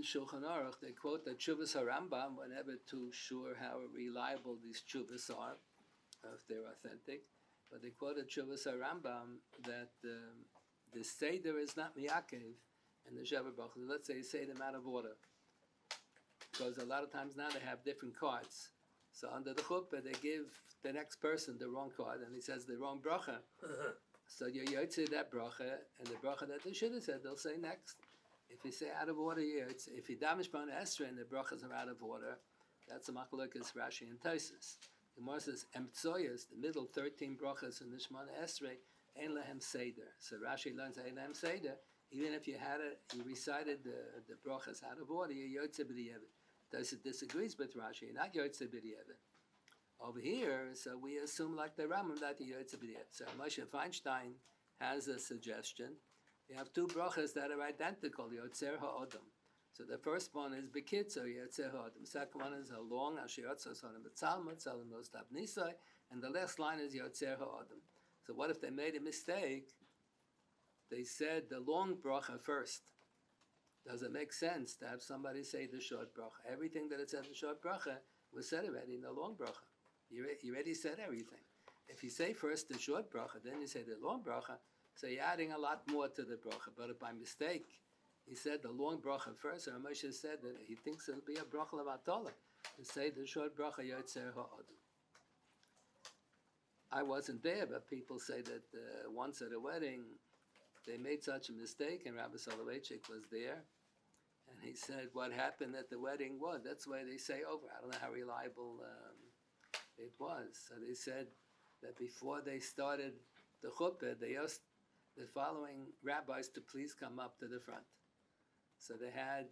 Shulchan Aruch, they quote the Tshuvas HaRambam. We're never too sure how reliable these Tshuvas are, if they're authentic. But they quote the Tshuvas HaRambam that the Seder is not Miyakev and the Sheva Brachos. Let's say you say them out of order. Because a lot of times now they have different cards. So under the chuppah, they give the next person the wrong card, and he says the wrong bracha. So you yotze that bracha, and the bracha that they should have said, they'll say next. If you say out of order, if you damish b'ana esrei and the brachas are out of order, that's a machlokes Rashi and Tosfos. The Gemara says emtsoyas, the middle 13 brachas in the Shemona Esrei, ein lehem seder. So Rashi learns ein lehem seder. Even if you had it, you recited the brachas out of order, you yotze b'di'evet. Tosfos disagrees with Rashi. You're not yotze b'di'evet. Over here, so we assume like the Rambam that you yotze b'di'evet. So Moshe Feinstein has a suggestion. You have two brachas that are identical, Yotzer HaOdam. So the first one is Bekitzer, Yotzer HaOdam. The second one is a long, Asher Yotzer HaOdam B'Tzalma, Tzalma Nostab Nisai, and the last line is Yotzer HaOdam. So what if they made a mistake? They said the long bracha first. Does it make sense to have somebody say the short bracha? Everything that it said in the short bracha was said already in the long bracha. You already said everything. If you say first the short bracha, then you say the long bracha, so you're adding a lot more to the bracha. But if by mistake he said the long bracha first, or Moshe said that he thinks it'll be a bracha levatala, to say the short bracha Yotzer HaOdam. I wasn't there, but people say that once at a wedding they made such a mistake, and Rav Soloveitchik was there, and he said what happened at the wedding was, that's why they say over. I don't know how reliable it was. So they said that before they started the chuppah, they asked the following rabbis to please come up to the front. So they had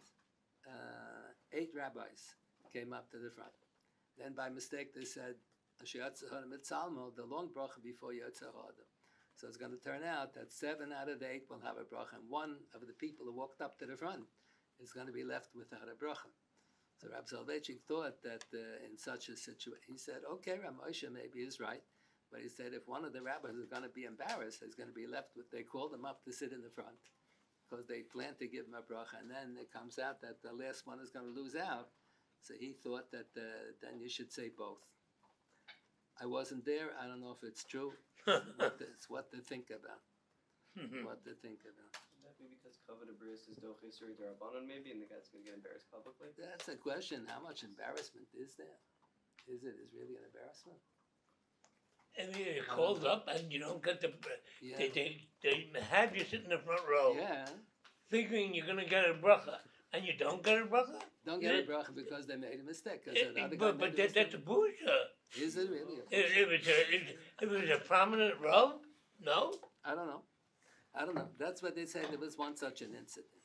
8 rabbis came up to the front. Then by mistake they said, the long bracha before Yotzer HaOdam. So it's going to turn out that 7 out of the 8 will have a bracha, and one of the people who walked up to the front is going to be left without a bracha. So Rav Soloveitchik thought that in such a situation, he said, okay, Rav Moshe maybe is right. But he said if one of the rabbis is going to be embarrassed, he's going to be left with, they called him up to sit in the front because they planned to give him a bracha, and then it comes out that the last one is going to lose out. So he thought that then you should say both. I wasn't there. I don't know if it's true. It's what to think about. What to think about. That be because kavod abris is dochis or darabanan maybe, and the guy's going to get embarrassed publicly? That's a question. How much embarrassment is there? Is really an embarrassment? I mean, you're called up and you don't get the. Yeah. They have you sit in the front row. Yeah. Thinking you're going to get a bracha, and you don't get a bracha. Don't get a bracha because they made a mistake. But that's a bullshit. Is it really? If it was a prominent row, no. I don't know. That's what they said. There was one such an incident.